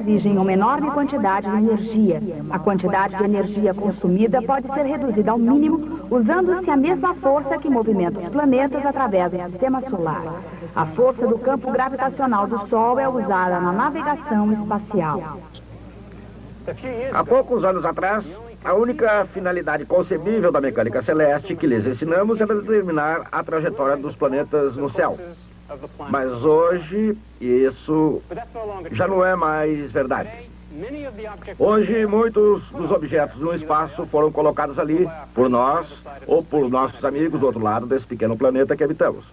Exigem uma enorme quantidade de energia. A quantidade de energia consumida pode ser reduzida ao mínimo usando-se a mesma força que movimenta os planetas através do sistema solar. A força do campo gravitacional do Sol é usada na navegação espacial. Há poucos anos atrás, a única finalidade concebível da mecânica celeste que lhes ensinamos era determinar a trajetória dos planetas no céu. Mas hoje, isso já não é mais verdade. Hoje, muitos dos objetos no espaço foram colocados ali por nós ou por nossos amigos do outro lado desse pequeno planeta que habitamos.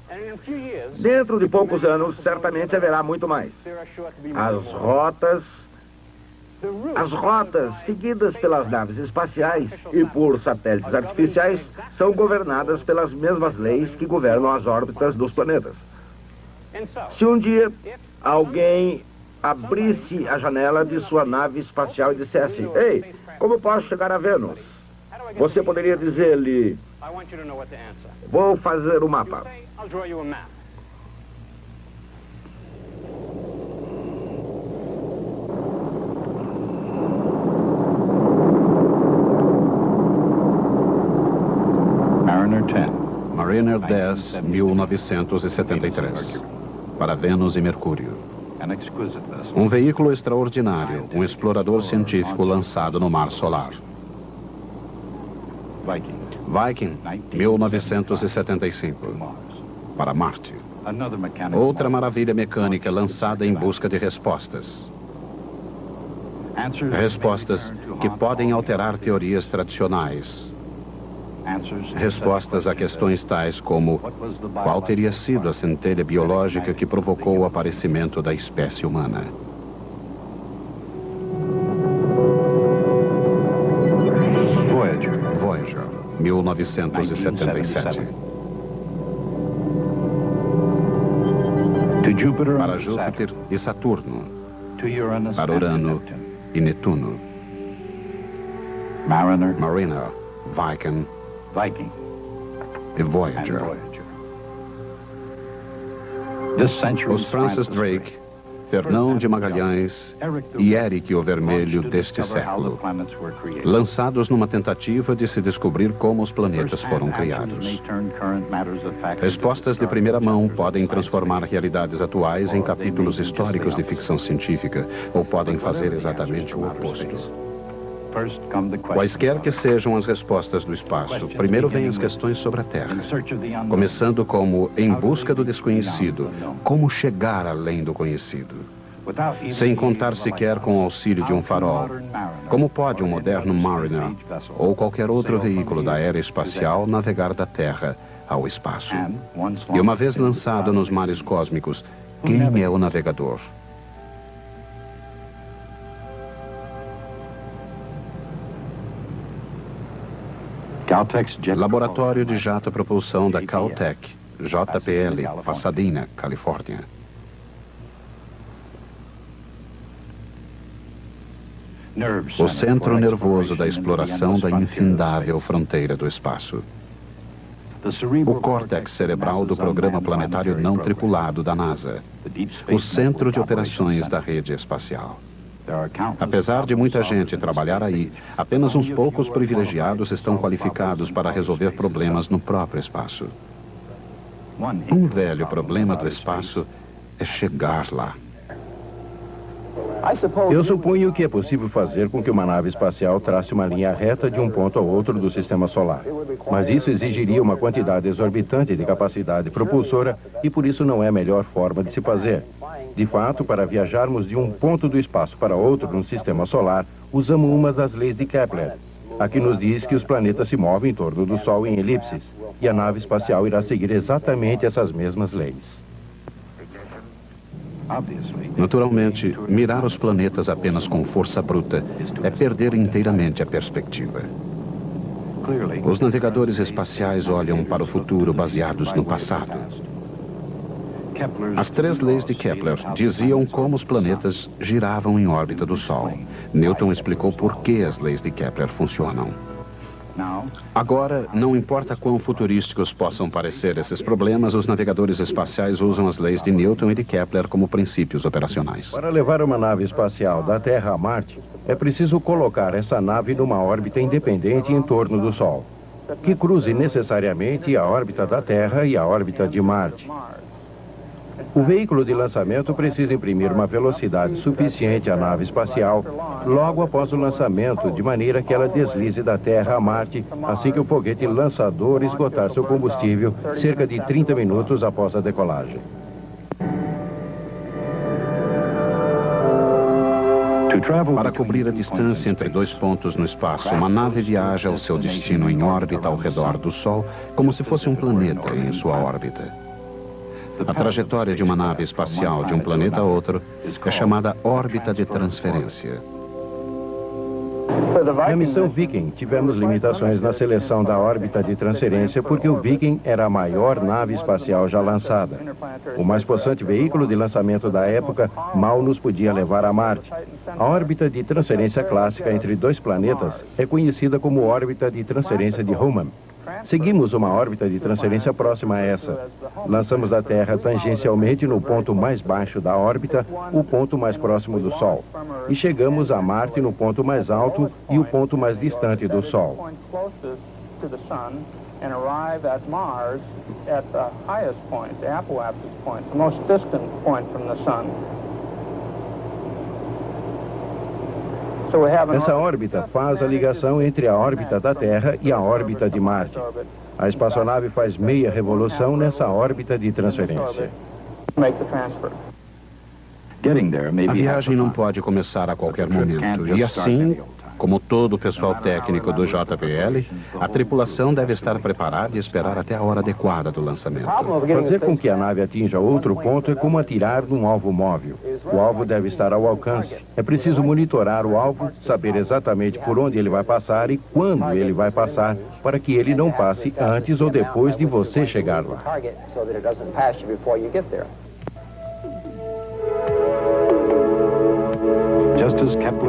Dentro de poucos anos, certamente haverá muito mais. As rotas seguidas pelas naves espaciais e por satélites artificiais são governadas pelas mesmas leis que governam as órbitas dos planetas. Se um dia alguém abrisse a janela de sua nave espacial e dissesse: "Ei, como posso chegar a Vênus?", você poderia dizer-lhe: "Vou fazer o mapa." Mariner 10, 1973. Para Vênus e Mercúrio. Um veículo extraordinário, um explorador científico lançado no mar solar. Viking, 1975. Para Marte. Outra maravilha mecânica lançada em busca de respostas. Respostas que podem alterar teorias tradicionais. Respostas a questões tais como: qual teria sido a centelha biológica que provocou o aparecimento da espécie humana? Voyager, 1977. Para Júpiter e Saturno. Para Urano e Netuno. Mariner, Viking e Voyager. Os Francis Drake, Fernão de Magalhães e Eric o Vermelho deste século, lançados numa tentativa de se descobrir como os planetas foram criados. Respostas de primeira mão podem transformar realidades atuais em capítulos históricos de ficção científica, ou podem fazer exatamente o oposto. Quaisquer que sejam as respostas do espaço, primeiro vêm as questões sobre a Terra, começando como em busca do desconhecido, como chegar além do conhecido. Sem contar sequer com o auxílio de um farol. Como pode um moderno Mariner, ou qualquer outro veículo da era espacial, navegar da Terra ao espaço? E uma vez lançado nos mares cósmicos, quem é o navegador? Laboratório de Jato Propulsão da Caltech, JPL, Pasadena, Califórnia. O centro nervoso da exploração da infindável fronteira do espaço. O córtex cerebral do programa planetário não tripulado da NASA. O centro de operações da rede espacial. Apesar de muita gente trabalhar aí, apenas uns poucos privilegiados estão qualificados para resolver problemas no próprio espaço. Um velho problema do espaço é chegar lá. Eu suponho que é possível fazer com que uma nave espacial trace uma linha reta de um ponto ao outro do sistema solar. Mas isso exigiria uma quantidade exorbitante de capacidade propulsora e por isso não é a melhor forma de se fazer. De fato, para viajarmos de um ponto do espaço para outro no sistema solar, usamos uma das leis de Kepler. A que nos diz que os planetas se movem em torno do Sol em elipses, e a nave espacial irá seguir exatamente essas mesmas leis. Naturalmente, mirar os planetas apenas com força bruta é perder inteiramente a perspectiva. Os navegadores espaciais olham para o futuro baseados no passado. As 3 leis de Kepler diziam como os planetas giravam em órbita do Sol. Newton explicou por que as leis de Kepler funcionam. Agora, não importa quão futurísticos possam parecer esses problemas, os navegadores espaciais usam as leis de Newton e de Kepler como princípios operacionais. Para levar uma nave espacial da Terra a Marte, é preciso colocar essa nave numa órbita independente em torno do Sol, que cruze necessariamente a órbita da Terra e a órbita de Marte. O veículo de lançamento precisa imprimir uma velocidade suficiente à nave espacial logo após o lançamento, de maneira que ela deslize da Terra a Marte assim que o foguete lançador esgotar seu combustível, cerca de 30 minutos após a decolagem. Para cobrir a distância entre 2 pontos no espaço, uma nave viaja ao seu destino em órbita ao redor do Sol, como se fosse um planeta em sua órbita. A trajetória de uma nave espacial de um planeta a outro é chamada órbita de transferência. Na missão Viking, tivemos limitações na seleção da órbita de transferência porque o Viking era a maior nave espacial já lançada. O mais possante veículo de lançamento da época mal nos podia levar a Marte. A órbita de transferência clássica entre 2 planetas é conhecida como órbita de transferência de Hohmann. Seguimos uma órbita de transferência próxima a essa. Lançamos da Terra tangencialmente no ponto mais baixo da órbita, o ponto mais próximo do Sol. E chegamos a Marte no ponto mais alto e o ponto mais distante do Sol. Essa órbita faz a ligação entre a órbita da Terra e a órbita de Marte. A espaçonave faz meia revolução nessa órbita de transferência. A viagem não pode começar a qualquer momento, e assim, como todo o pessoal técnico do JPL, a tripulação deve estar preparada e esperar até a hora adequada do lançamento. Fazer com que a nave atinja outro ponto é como atirar num alvo móvel. O alvo deve estar ao alcance. É preciso monitorar o alvo, saber exatamente por onde ele vai passar e quando ele vai passar, para que ele não passe antes ou depois de você chegar lá.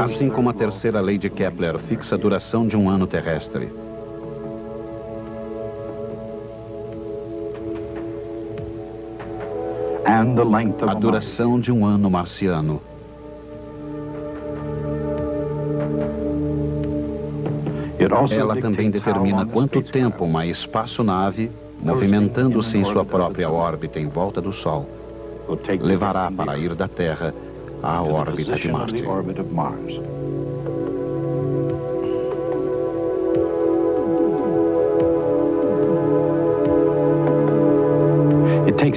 Assim como a 3ª lei de Kepler fixa a duração de um ano terrestre. A duração de um ano marciano. Ela também determina quanto tempo uma espaçonave, movimentando-se em sua própria órbita em volta do Sol, levará para ir da Terra à órbita de Marte.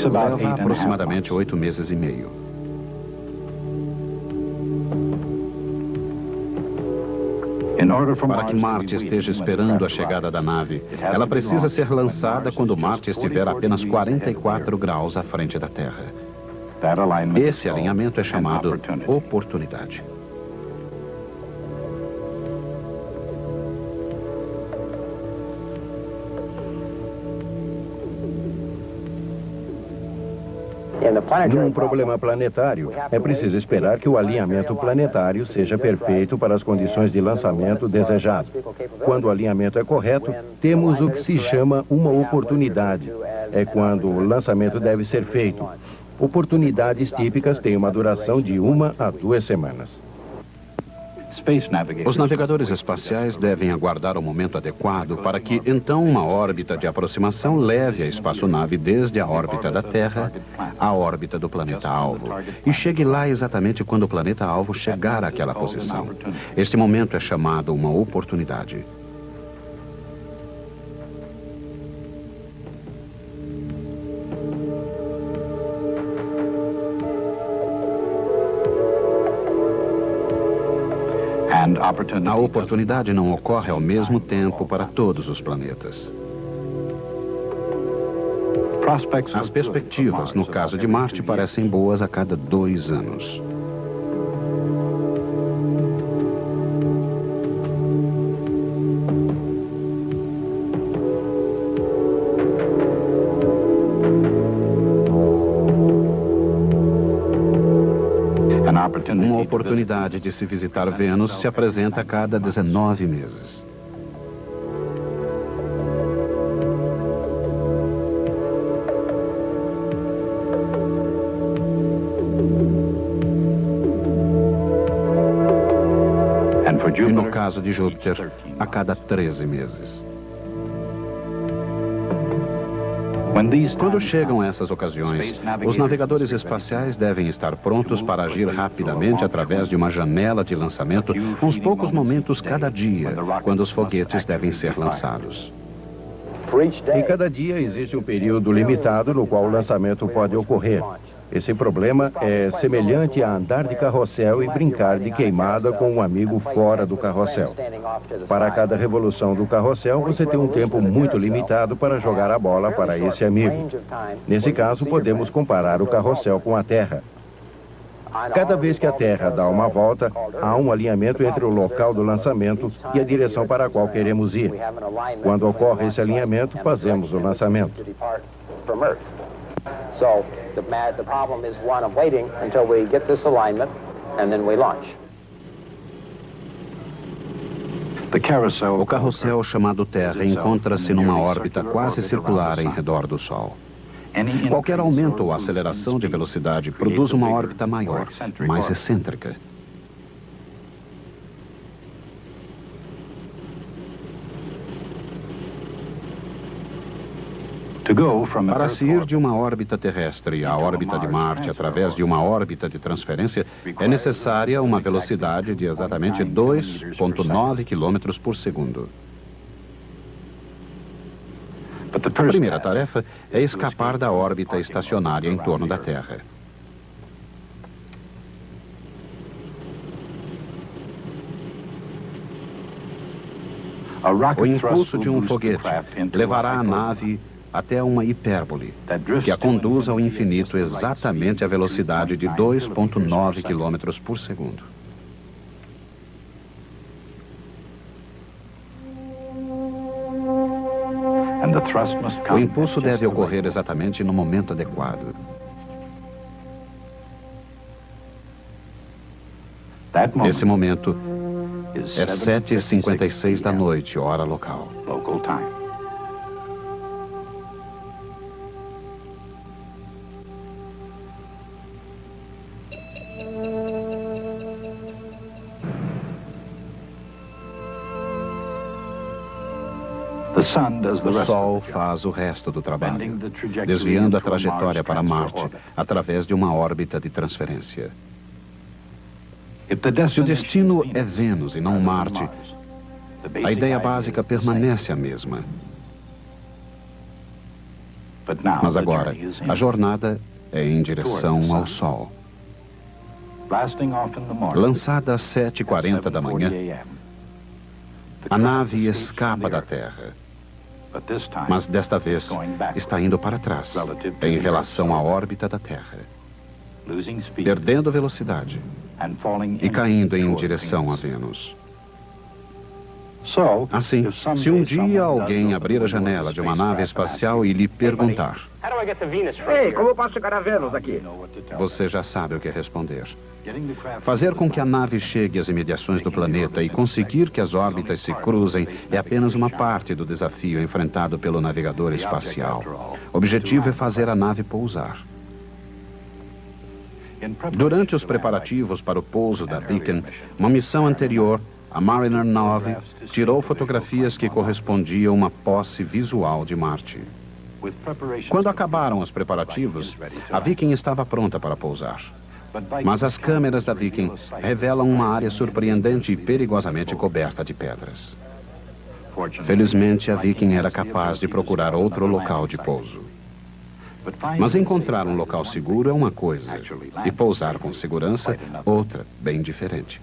Leva aproximadamente 8 meses e meio. Para que Marte esteja esperando a chegada da nave, ela precisa ser lançada quando Marte estiver a apenas 44 graus à frente da Terra. Esse alinhamento é chamado oportunidade. Num problema planetário, é preciso esperar que o alinhamento planetário seja perfeito para as condições de lançamento desejado. Quando o alinhamento é correto, temos o que se chama uma oportunidade. É quando o lançamento deve ser feito. Oportunidades típicas têm uma duração de 1 a 2 semanas. Os navegadores espaciais devem aguardar o momento adequado para que, então, uma órbita de aproximação leve a espaçonave desde a órbita da Terra à órbita do planeta-alvo e chegue lá exatamente quando o planeta-alvo chegar àquela posição. Este momento é chamado uma oportunidade. A oportunidade não ocorre ao mesmo tempo para todos os planetas. As perspectivas, no caso de Marte, parecem boas a cada 2 anos. Uma oportunidade de se visitar Vênus se apresenta a cada 19 meses. E no caso de Júpiter, a cada 13 meses. Quando chegam essas ocasiões, os navegadores espaciais devem estar prontos para agir rapidamente através de uma janela de lançamento, uns poucos momentos cada dia, quando os foguetes devem ser lançados. Em cada dia existe um período limitado no qual o lançamento pode ocorrer. Esse problema é semelhante a andar de carrossel e brincar de queimada com um amigo fora do carrossel. Para cada revolução do carrossel, você tem um tempo muito limitado para jogar a bola para esse amigo. Nesse caso, podemos comparar o carrossel com a Terra. Cada vez que a Terra dá uma volta, há um alinhamento entre o local do lançamento e a direção para a qual queremos ir. Quando ocorre esse alinhamento, fazemos o lançamento. So the problem is one of waiting until we get this alignment and then we launch. O carrossel chamado Terra encontra-se numa órbita quase circular em redor do Sol. Qualquer aumento ou aceleração de velocidade produz uma órbita maior, mais excêntrica. Para se ir de uma órbita terrestre à órbita de Marte através de uma órbita de transferência, é necessária uma velocidade de exatamente 2,9 km por segundo. A primeira tarefa é escapar da órbita estacionária em torno da Terra. O impulso de um foguete levará a nave até uma hipérbole, que a conduz ao infinito exatamente à velocidade de 2,9 km por segundo. O impulso deve ocorrer exatamente no momento adequado. Esse momento é 7h56 da noite, hora local. O Sol faz o resto do trabalho, desviando a trajetória para Marte através de uma órbita de transferência. Se o destino é Vênus e não Marte, a ideia básica permanece a mesma. Mas agora, a jornada é em direção ao Sol. Lançada às 7h40 da manhã, a nave escapa da Terra. Mas desta vez está indo para trás, em relação à órbita da Terra, perdendo velocidade e caindo em direção a Vênus. Assim, se um dia alguém abrir a janela de uma nave espacial e lhe perguntar: Ei, como eu posso chegar a Vênus aqui? Você já sabe o que responder. Fazer com que a nave chegue às imediações do planeta e conseguir que as órbitas se cruzem é apenas uma parte do desafio enfrentado pelo navegador espacial. O objetivo é fazer a nave pousar. Durante os preparativos para o pouso da Viking, uma missão anterior, a Mariner 9, tirou fotografias que correspondiam a uma posse visual de Marte. Quando acabaram os preparativos, a Viking estava pronta para pousar. Mas as câmeras da Viking revelam uma área surpreendente e perigosamente coberta de pedras. Felizmente, a Viking era capaz de procurar outro local de pouso. Mas encontrar um local seguro é uma coisa, e pousar com segurança, outra, bem diferente.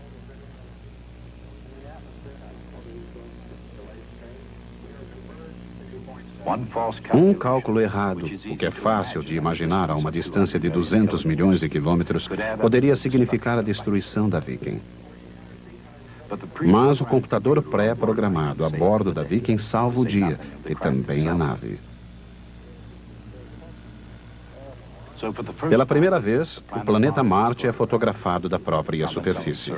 Um cálculo errado, o que é fácil de imaginar a uma distância de 200 milhões de quilômetros, poderia significar a destruição da Viking. Mas o computador pré-programado a bordo da Viking salva o dia e também a nave. Pela primeira vez, o planeta Marte é fotografado da própria superfície.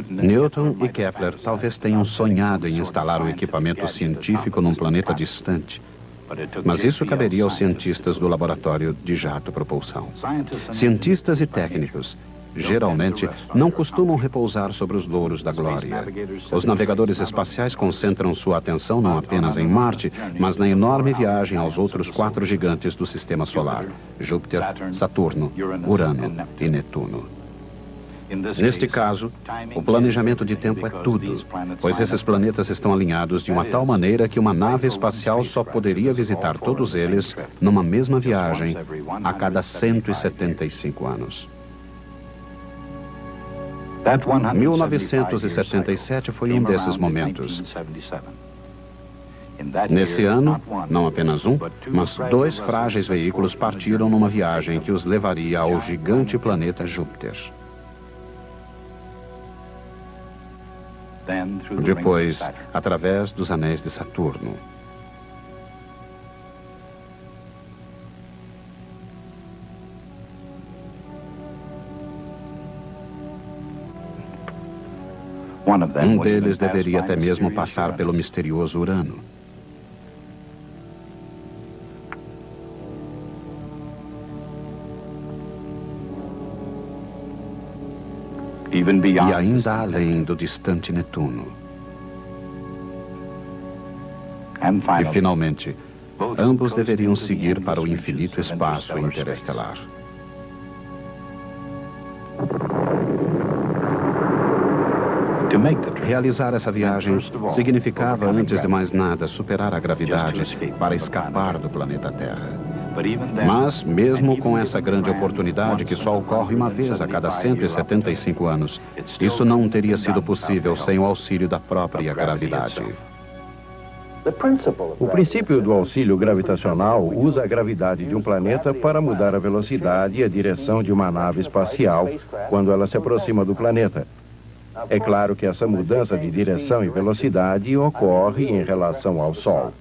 Newton e Kepler talvez tenham sonhado em instalar um equipamento científico num planeta distante, mas isso caberia aos cientistas do laboratório de jato propulsão. Cientistas e técnicos, geralmente, não costumam repousar sobre os louros da glória. Os navegadores espaciais concentram sua atenção não apenas em Marte, mas na enorme viagem aos outros 4 gigantes do Sistema Solar: Júpiter, Saturno, Urano e Netuno. Neste caso, o planejamento de tempo é tudo, pois esses planetas estão alinhados de uma tal maneira que uma nave espacial só poderia visitar todos eles numa mesma viagem a cada 175 anos. 1977 foi um desses momentos. Nesse ano, não apenas um, mas 2 frágeis veículos partiram numa viagem que os levaria ao gigante planeta Júpiter. Depois, através dos anéis de Saturno. Um deles deveria até mesmo passar pelo misterioso Urano. E ainda além do distante Netuno. E, finalmente, ambos deveriam seguir para o infinito espaço interestelar. Realizar essa viagem significava, antes de mais nada, superar a gravidade para escapar do planeta Terra. Mas, mesmo com essa grande oportunidade que só ocorre uma vez a cada 175 anos, isso não teria sido possível sem o auxílio da própria gravidade. O princípio do auxílio gravitacional usa a gravidade de um planeta para mudar a velocidade e a direção de uma nave espacial quando ela se aproxima do planeta. É claro que essa mudança de direção e velocidade ocorre em relação ao Sol.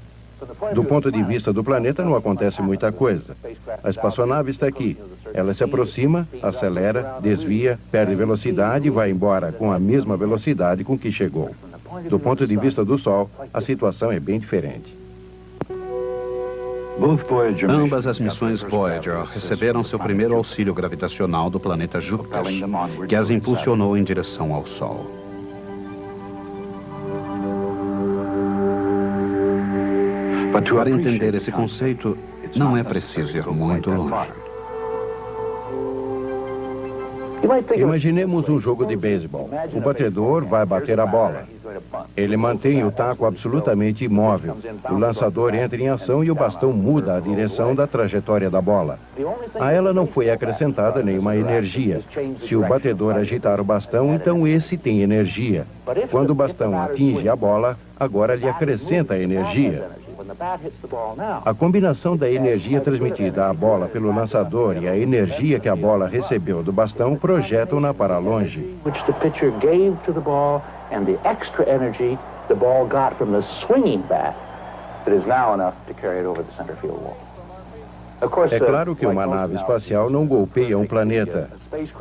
Do ponto de vista do planeta, não acontece muita coisa. A espaçonave está aqui. Ela se aproxima, acelera, desvia, perde velocidade e vai embora com a mesma velocidade com que chegou. Do ponto de vista do Sol, a situação é bem diferente. Ambas as missões Voyager receberam seu primeiro auxílio gravitacional do planeta Júpiter, que as impulsionou em direção ao Sol. Para entender esse conceito, não é preciso ir muito longe. Imaginemos um jogo de beisebol. O batedor vai bater a bola. Ele mantém o taco absolutamente imóvel. O lançador entra em ação e o bastão muda a direção da trajetória da bola. A ela não foi acrescentada nenhuma energia. Se o batedor agitar o bastão, então esse tem energia. Quando o bastão atinge a bola, agora lhe acrescenta energia. A combinação da energia transmitida à bola pelo lançador e a energia que a bola recebeu do bastão projetam-na para longe. É claro que uma nave espacial não golpeia um planeta.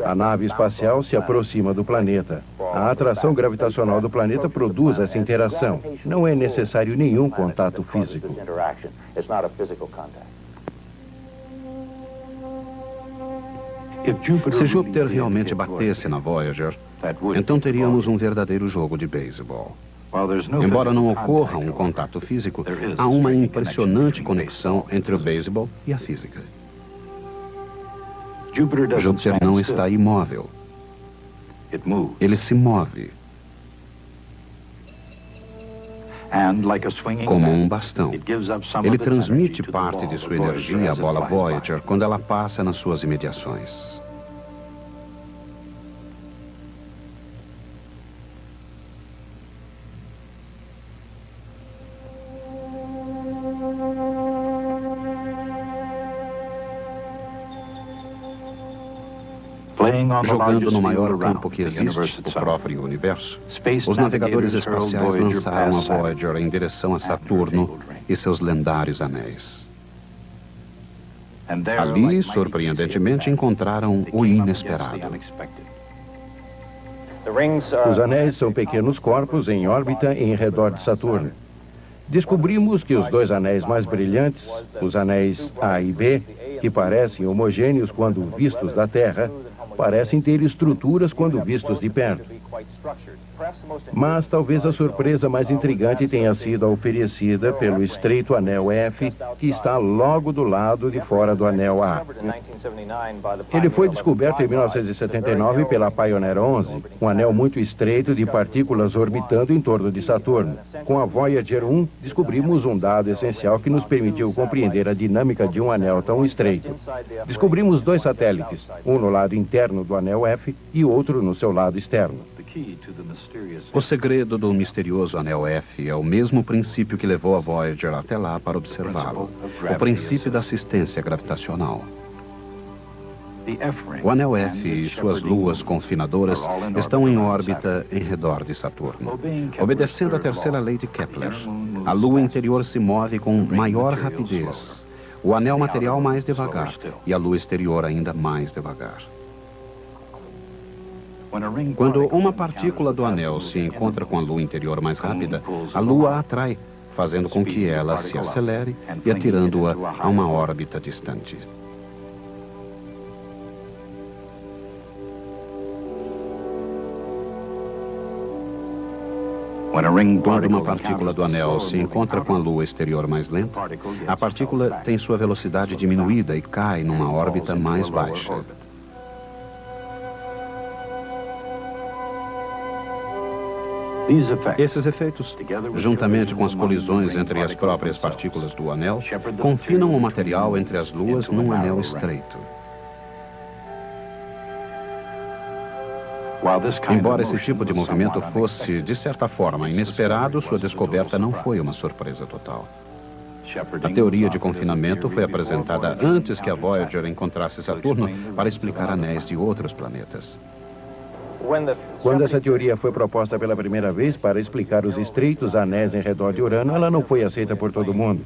A nave espacial se aproxima do planeta. A atração gravitacional do planeta produz essa interação. Não é necessário nenhum contato físico. Se Júpiter realmente batesse na Voyager, então teríamos um verdadeiro jogo de beisebol. Embora não ocorra um contato físico, há uma impressionante conexão entre o beisebol e a física. Júpiter não está imóvel. Ele se move. Como um bastão. Ele transmite parte de sua energia à bola Voyager quando ela passa nas suas imediações. Jogando no maior campo que existe, o próprio universo, os navegadores espaciais lançaram a Voyager em direção a Saturno e seus lendários anéis. Ali, surpreendentemente, encontraram o inesperado. Os anéis são pequenos corpos em órbita em redor de Saturno. Descobrimos que os dois anéis mais brilhantes, os anéis A e B, que parecem homogêneos quando vistos da Terra, parecem ter estruturas quando vistos de perto. Mas talvez a surpresa mais intrigante tenha sido a oferecida pelo estreito anel F, que está logo do lado de fora do anel A. Ele foi descoberto em 1979 pela Pioneer 11, um anel muito estreito de partículas orbitando em torno de Saturno. Com a Voyager 1, descobrimos um dado essencial que nos permitiu compreender a dinâmica de um anel tão estreito. Descobrimos dois satélites, um no lado interno do anel F e outro no seu lado externo. O segredo do misterioso anel F é o mesmo princípio que levou a Voyager até lá para observá-lo, o princípio da assistência gravitacional. O anel F e suas luas confinadoras estão em órbita em redor de Saturno. Obedecendo à terceira lei de Kepler, a lua interior se move com maior rapidez, o anel material mais devagar e a lua exterior ainda mais devagar. Quando uma partícula do anel se encontra com a lua interior mais rápida, a lua a atrai, fazendo com que ela se acelere e atirando-a a uma órbita distante. Quando uma partícula do anel se encontra com a lua exterior mais lenta, a partícula tem sua velocidade diminuída e cai numa órbita mais baixa. Esses efeitos, juntamente com as colisões entre as próprias partículas do anel, confinam o material entre as luas num anel estreito. Embora esse tipo de movimento fosse, de certa forma, inesperado, sua descoberta não foi uma surpresa total. A teoria de confinamento foi apresentada antes que a Voyager encontrasse Saturno para explicar anéis de outros planetas. Quando essa teoria foi proposta pela primeira vez para explicar os estreitos anéis em redor de Urano, ela não foi aceita por todo mundo,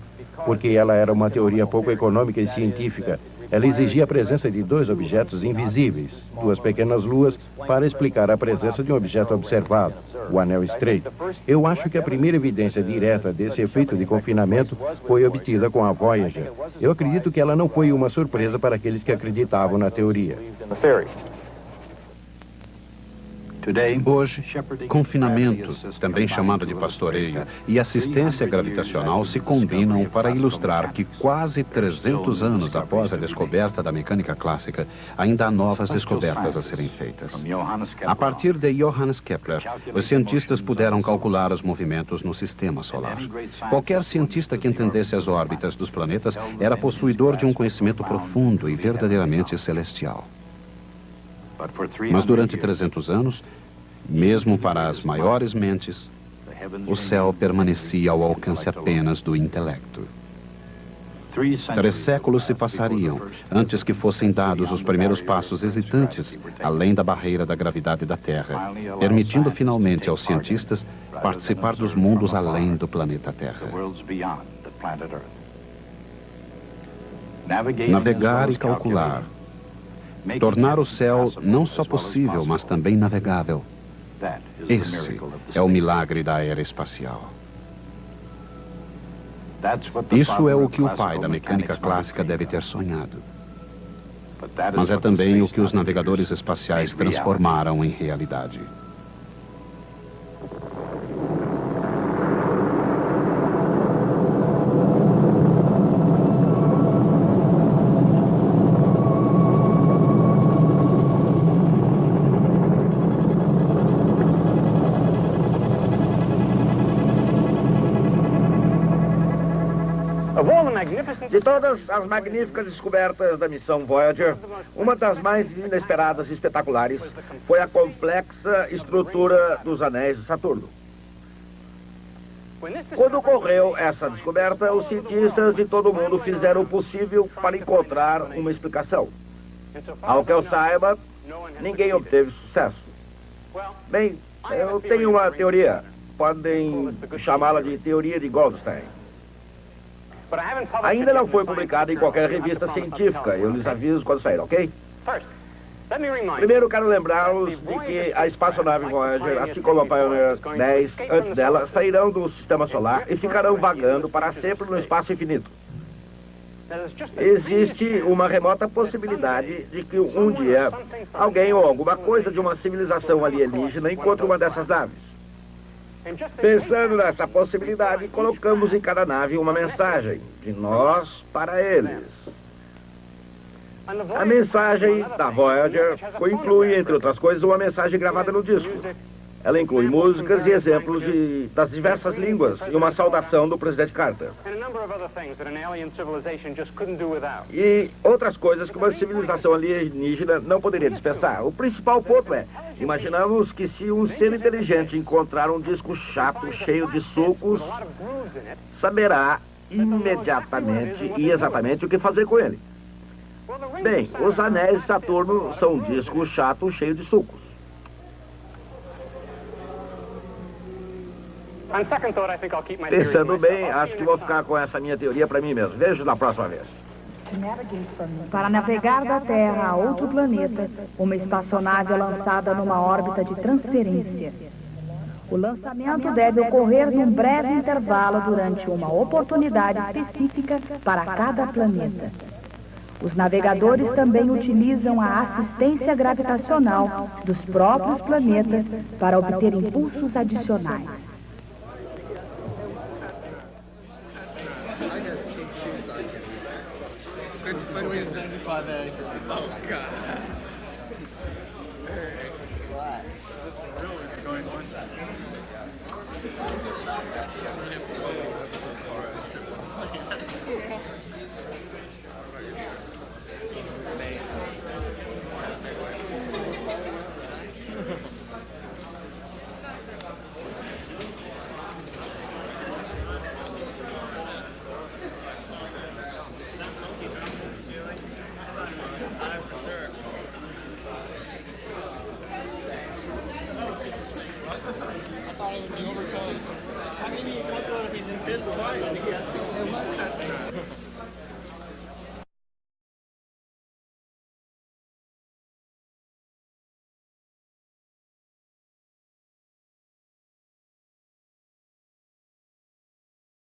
porque ela era uma teoria pouco econômica e científica. Ela exigia a presença de dois objetos invisíveis, duas pequenas luas, para explicar a presença de um objeto observado, o anel estreito. Eu acho que a primeira evidência direta desse efeito de confinamento foi obtida com a Voyager. Eu acredito que ela não foi uma surpresa para aqueles que acreditavam na teoria. Hoje, confinamento, também chamado de pastoreio, e assistência gravitacional se combinam para ilustrar que quase 300 anos após a descoberta da mecânica clássica, ainda há novas descobertas a serem feitas. A partir de Johannes Kepler, os cientistas puderam calcular os movimentos no sistema solar. Qualquer cientista que entendesse as órbitas dos planetas era possuidor de um conhecimento profundo e verdadeiramente celestial. Mas durante 300 anos, mesmo para as maiores mentes, o céu permanecia ao alcance apenas do intelecto. 3 séculos se passariam antes que fossem dados os primeiros passos hesitantes além da barreira da gravidade da Terra, permitindo finalmente aos cientistas participar dos mundos além do planeta Terra. Navegar e calcular. Tornar o céu não só possível, mas também navegável. Esse é o milagre da era espacial. Isso é o que o pai da mecânica clássica deve ter sonhado. mas é também o que os navegadores espaciais transformaram em realidade. De todas as magníficas descobertas da missão Voyager, uma das mais inesperadas e espetaculares foi a complexa estrutura dos anéis de Saturno. Quando ocorreu essa descoberta, os cientistas de todo o mundo fizeram o possível para encontrar uma explicação. Ao que eu saiba, ninguém obteve sucesso. Bem, eu tenho uma teoria. Podem chamá-la de teoria de Goldstein. Ainda não foi publicada em qualquer revista científica. Eu lhes aviso quando sair, ok? Primeiro, quero lembrá-los de que a espaçonave Voyager, assim como a Pioneer 10, antes dela, sairão do Sistema Solar e ficarão vagando para sempre no espaço infinito. Existe uma remota possibilidade de que um dia alguém ou alguma coisa de uma civilização alienígena encontre uma dessas naves. Pensando nessa possibilidade, colocamos em cada nave uma mensagem de nós para eles. A mensagem da Voyager inclui, entre outras coisas, uma mensagem gravada no disco. Ela inclui músicas e exemplos das diversas línguas e uma saudação do presidente Carter. E outras coisas que uma civilização alienígena não poderia dispensar. O principal ponto é, imaginamos que se um ser inteligente encontrar um disco chato, cheio de sulcos, saberá imediatamente e exatamente o que fazer com ele. Bem, os anéis de Saturno são um disco chato, cheio de sulcos. Pensando bem, acho que vou ficar com essa minha teoria para mim mesmo. Vejo na próxima vez. Para navegar da Terra a outro planeta, uma espaçonave é lançada numa órbita de transferência. O lançamento deve ocorrer num breve intervalo durante uma oportunidade específica para cada planeta. Os navegadores também utilizam a assistência gravitacional dos próprios planetas para obter impulsos adicionais. I mean, he was in his twice.